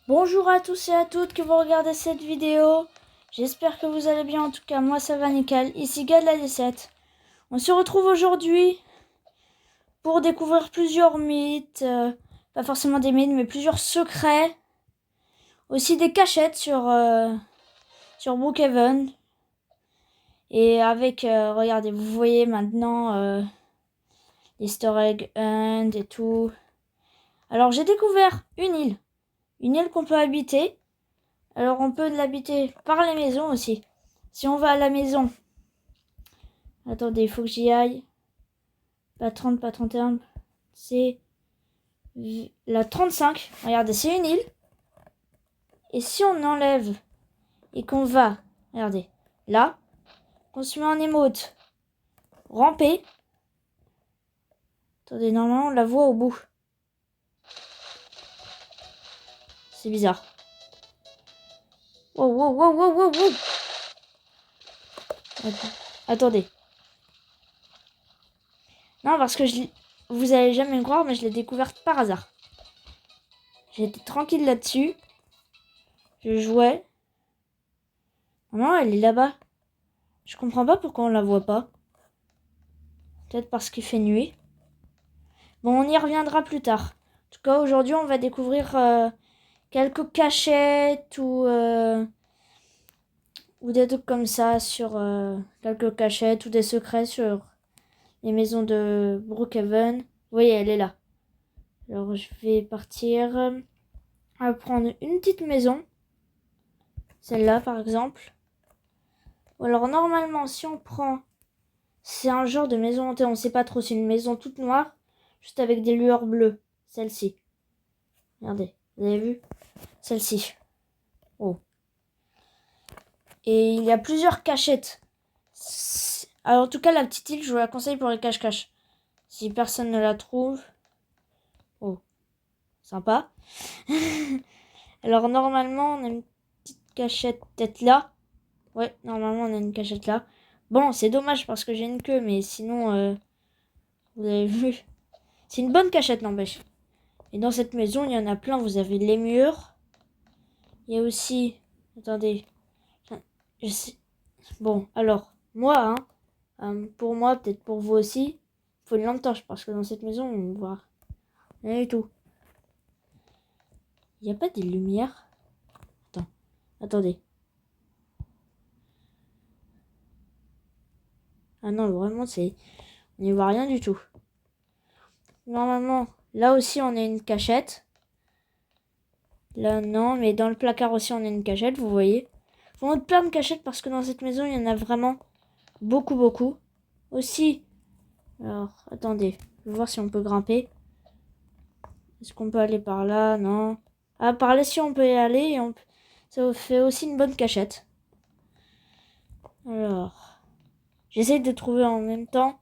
Bonjour à tous et à toutes qui vont regarder cette vidéo. J'espère que vous allez bien. En tout cas, moi ça va nickel. Ici Gad la D7. On se retrouve aujourd'hui pour découvrir plusieurs mythes. Pas forcément des mythes, mais plusieurs secrets. Aussi des cachettes sur Brookhaven. Et avec, regardez, vous voyez maintenant l'Easter egg hunt et tout. Alors j'ai découvert une île. Une île qu'on peut habiter. Alors on peut l'habiter par les maisons aussi. Si on va à la maison. Attendez, il faut que j'y aille. Pas 30, pas 31. C'est la 35. Regardez, c'est une île. Et si on enlève et qu'on va, regardez, là, qu'on se met en émote, ramper. Attendez, normalement on la voit au bout. C'est bizarre. Wow, wow, wow, wow, wow, wow. Attendez. Non, parce que vous allez jamais me croire, mais je l'ai découverte par hasard. J'étais tranquille là-dessus. Je jouais. Non, elle est là-bas. Je comprends pas pourquoi on la voit pas. Peut-être parce qu'il fait nuit. Bon, on y reviendra plus tard. En tout cas, aujourd'hui, on va découvrir quelques cachettes ou des trucs comme ça sur quelques cachettes ou des secrets sur les maisons de Brookhaven. Vous voyez, elle est là. Alors, je vais partir à prendre une petite maison. Celle-là, par exemple. Ou alors, normalement, si on prend... C'est un genre de maison hantée, on sait pas trop. C'est une maison toute noire, juste avec des lueurs bleues. Celle-ci. Regardez, vous avez vu? Celle-ci. Oh. Et il y a plusieurs cachettes. Alors, en tout cas, la petite île, je vous la conseille pour les cache-cache. Si personne ne la trouve. Oh. Sympa. Alors, normalement, on a une petite cachette peut-être là. Ouais, normalement, on a une cachette là. Bon, c'est dommage parce que j'ai une queue, mais sinon, vous avez vu. C'est une bonne cachette, n'empêche. Et dans cette maison, il y en a plein. Vous avez les murs. Il y a aussi... Attendez. Je sais... Bon, alors, moi, pour moi, peut-être pour vous aussi, il faut une lampe torche. Parce que dans cette maison, on voit rien du tout. Il n'y a pas des lumières. Attendez. Ah non, vraiment, c'est... On n'y voit rien du tout. Normalement, là aussi, on a une cachette. Là, non, mais dans le placard aussi, on a une cachette, vous voyez. Il faut plein de cachettes parce que dans cette maison, il y en a vraiment beaucoup, beaucoup. Aussi, alors, attendez, je vais voir si on peut grimper. Est-ce qu'on peut aller par là? Non. Ah, par là, si on peut y aller, et ça fait aussi une bonne cachette. Alors, j'essaie de trouver en même temps.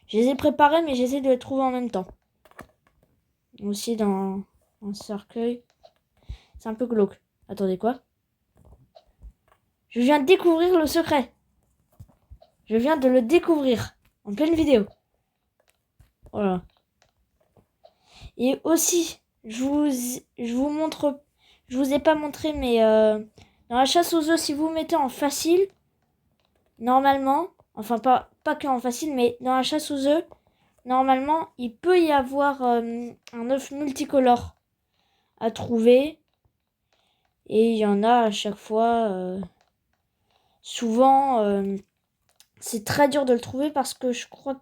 Je les ai préparés, mais j'essaie de les trouver en même temps. Aussi dans un cercueil. C'est un peu glauque. Attendez, quoi? Je viens de découvrir le secret. Je viens de le découvrir en pleine vidéo. Voilà. Et aussi, je vous montre, je vous ai pas montré, mais dans la chasse aux œufs, si vous mettez en facile, normalement, enfin pas que en facile, mais dans la chasse aux œufs, normalement, il peut y avoir un œuf multicolore à trouver. Et il y en a à chaque fois. Souvent, c'est très dur de le trouver parce que je crois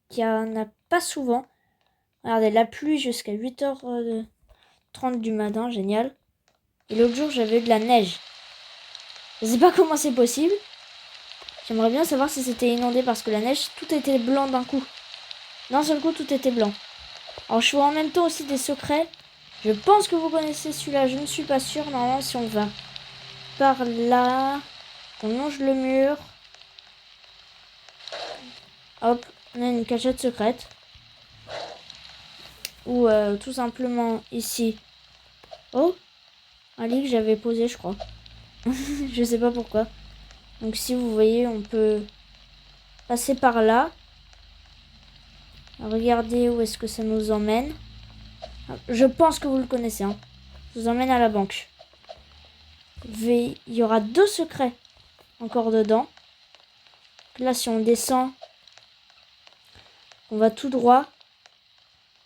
qu'il y en a pas souvent. Regardez, la pluie jusqu'à 8h30 du matin, génial. Et l'autre jour, j'avais eu de la neige. Je sais pas comment c'est possible. J'aimerais bien savoir si c'était inondé parce que la neige, tout était blanc d'un coup. D'un seul coup, tout était blanc. Alors, je vois en même temps aussi des secrets. Je pense que vous connaissez celui-là, je ne suis pas sûre. Normalement, si on va par là, on longe le mur. Hop, on a une cachette secrète. Ou tout simplement ici. Oh, un lit que j'avais posé, je crois. Je sais pas pourquoi. Donc si vous voyez, on peut passer par là. Regardez où est-ce que ça nous emmène. Je pense que vous le connaissez. Hein. Je vous emmène à la banque. Il y aura 2 secrets encore dedans. Là, si on descend, on va tout droit.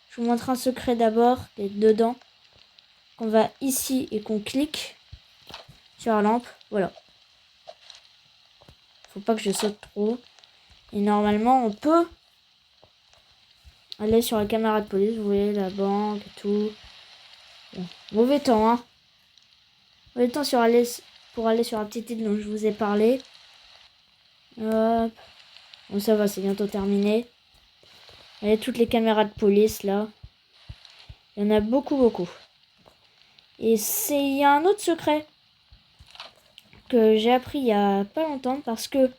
Je vous montre un secret d'abord, qui est dedans. On va ici et qu'on clique sur la lampe. Voilà. Faut pas que je saute trop. Et normalement, on peut aller sur la caméra de police. Vous voyez, la banque et tout. Bon. Mauvais temps, hein. Mauvais temps pour aller sur la petite île dont je vous ai parlé. Hop. Bon, ça va, c'est bientôt terminé. Vous voyez toutes les caméras de police, là. Il y en a beaucoup, beaucoup. Et il y a un autre secret que j'ai appris il y a pas longtemps parce que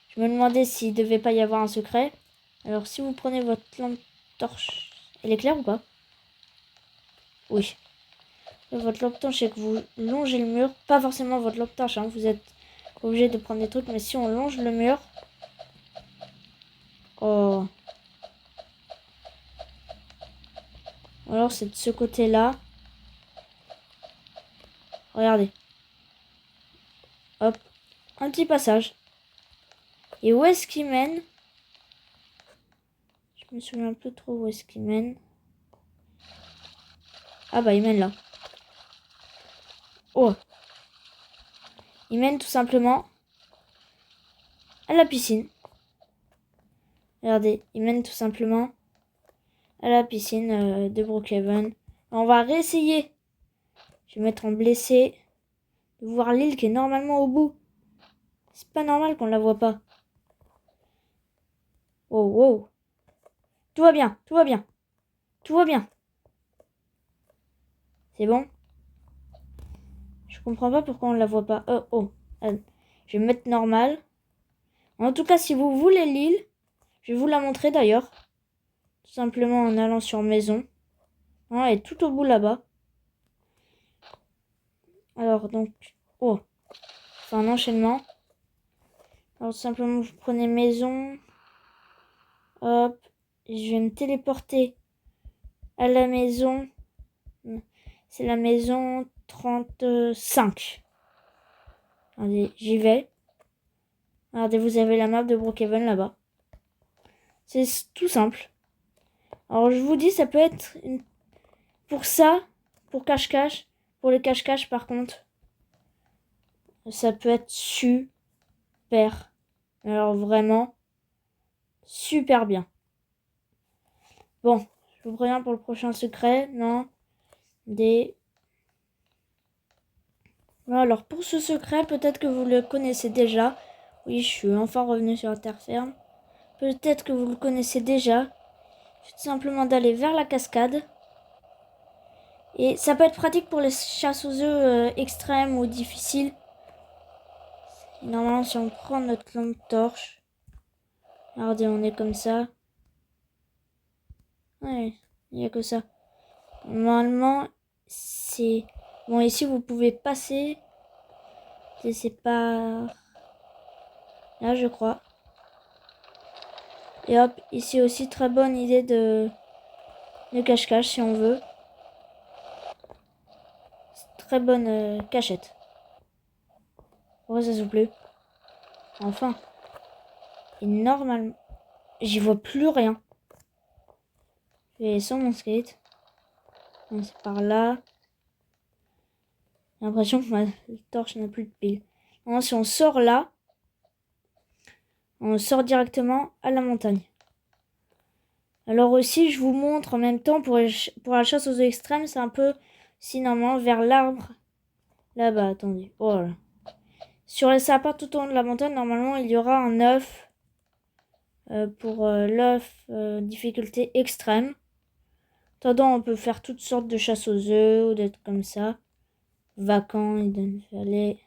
je me demandais s'il devait pas y avoir un secret. Alors si vous prenez votre lampe torche, elle est claire ou pas? Oui. Votre lampe torche et que vous longez le mur, pas forcément votre lampe torche, hein, vous êtes obligé de prendre des trucs, mais si on longe le mur, oh. Alors c'est de ce côté-là. Regardez. Hop, un petit passage. Et où est-ce qu'il mène? Je me souviens un peu trop où est-ce qu'il mène. Ah bah il mène là. Oh. Il mène tout simplement à la piscine. Regardez, il mène tout simplement à la piscine de Brookhaven. On va réessayer. Je vais mettre en blessé. De voir l'île qui est normalement au bout. C'est pas normal qu'on la voit pas. Oh, wow. Tout va bien, tout va bien. Tout va bien. C'est bon? Je comprends pas pourquoi on la voit pas. Oh. Je vais mettre normal. En tout cas, si vous voulez l'île, je vais vous la montrer d'ailleurs. Tout simplement en allant sur maison. Elle est tout au bout là-bas. Alors donc, oh, c'est un enchaînement. Alors tout simplement, vous prenez maison. Hop, je vais me téléporter à la maison. C'est la maison 35. Allez, j'y vais. Regardez, vous avez la map de Brookhaven là-bas. C'est tout simple. Alors je vous dis, ça peut être pour ça, pour cache-cache. Pour les cache-cache par contre, ça peut être super. Alors vraiment, super bien. Bon, je vous préviens pour le prochain secret. Non, alors pour ce secret, peut-être que vous le connaissez déjà. Oui, je suis enfin revenu sur la terre ferme. Peut-être que vous le connaissez déjà. C'est tout simplement d'aller vers la cascade. Et ça peut être pratique pour les chasses aux œufs extrêmes ou difficiles. Et normalement, si on prend notre lampe torche, regardez, on est comme ça. Ouais, il n'y a que ça. Normalement, c'est... Bon, ici, vous pouvez passer. C'est pas... Là, je crois. Et hop, ici aussi, très bonne idée de cache-cache si on veut. Très bonne cachette. Pourquoi ça s'ouvre plus? Enfin. Et normalement, j'y vois plus rien. Je vais sur mon skate. C'est par là. J'ai l'impression que ma torche n'a plus de pile. Alors, si on sort là, on sort directement à la montagne. Alors aussi, je vous montre en même temps pour la chasse aux œufs extrêmes, c'est un peu si normalement vers l'arbre. Là-bas, attendez. Oh là. Sur les sapins tout au long de la montagne, normalement, il y aura un œuf. Pour l'œuf difficulté extrême. Attendant, on peut faire toutes sortes de chasse aux œufs ou d'être comme ça. Vacant, il fallait.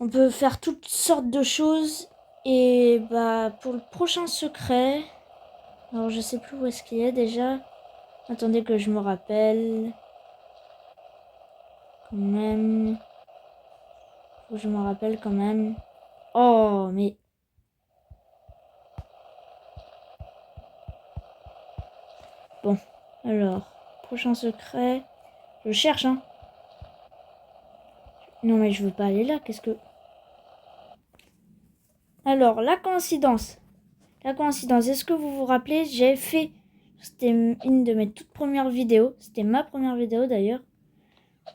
On peut faire toutes sortes de choses. Et bah pour le prochain secret. Alors je sais plus où est-ce qu'il est déjà. Attendez que je me rappelle. Quand même. Faut que je me rappelle quand même. Oh mais. Bon. Alors. Prochain secret. Je cherche, hein. Non, mais je veux pas aller là. Qu'est-ce que... Alors, la coïncidence. La coïncidence. Est-ce que vous vous rappelez, j'ai fait... C'était une de mes toutes premières vidéos. C'était ma première vidéo, d'ailleurs.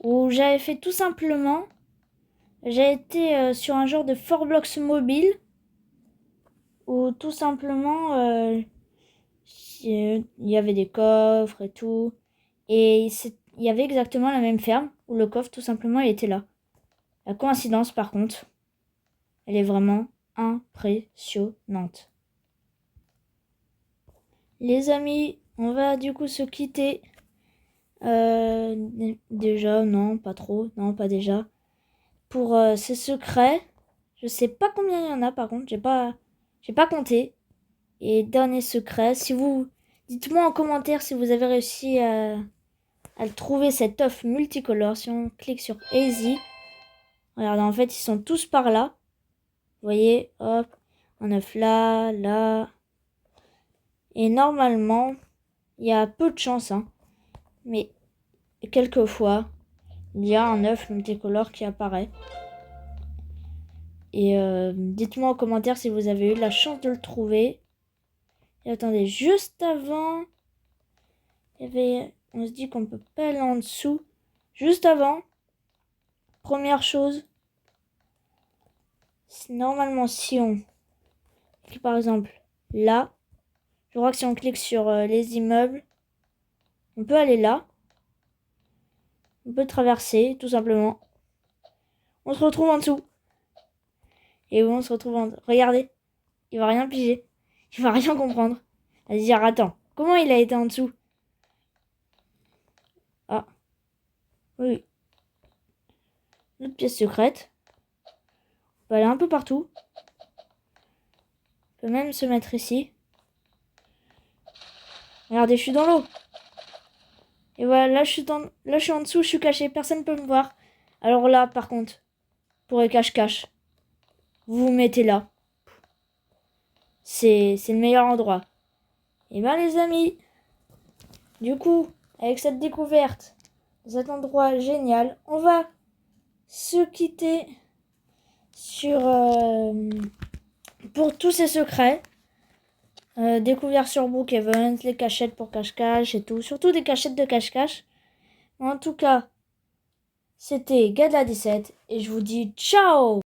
Où j'avais fait tout simplement... J'ai été sur un genre de Forblox mobile. Où tout simplement... il y avait des coffres et tout. Et il y avait exactement la même ferme. Où le coffre, tout simplement, il était là. La coïncidence, par contre, elle est vraiment impressionnante. Les amis, on va du coup se quitter. Déjà, non, pas trop. Non, pas déjà. Pour ces secrets, je sais pas combien il y en a, par contre. J'ai pas compté. Et dernier secret, si vous... Dites-moi en commentaire si vous avez réussi à le trouver, cet œuf multicolore. Si on clique sur Easy, regardez, en fait, ils sont tous par là. Vous voyez, hop, un œuf là, là. Et normalement, il y a peu de chance, hein. Mais quelquefois, il y a un œuf multicolore qui apparaît. Et dites-moi en commentaire si vous avez eu la chance de le trouver. Et attendez, juste avant, il y avait... On se dit qu'on peut pas aller en dessous. Juste avant, première chose, normalement si on clique par exemple là, je crois que si on clique sur les immeubles, on peut aller là. On peut traverser, tout simplement. On se retrouve en dessous. Et où on se retrouve en dessous. Regardez, il va rien piger. Il va rien comprendre. Il va se dire, attends, comment il a été en dessous? Ah, oui. Notre pièce secrète. On peut aller un peu partout. On peut même se mettre ici. Regardez, je suis dans l'eau. Et voilà, là je suis en dessous, je suis caché, personne ne peut me voir. Alors là, par contre, pour les cache-cache, vous vous mettez là. C'est le meilleur endroit. Et ben les amis, du coup, avec cette découverte, cet endroit génial, on va se quitter sur pour tous ces secrets. Découverts sur Brookhaven, les cachettes pour cache-cache et tout. Surtout des cachettes de cache-cache. En tout cas, c'était Gadla17 et je vous dis ciao!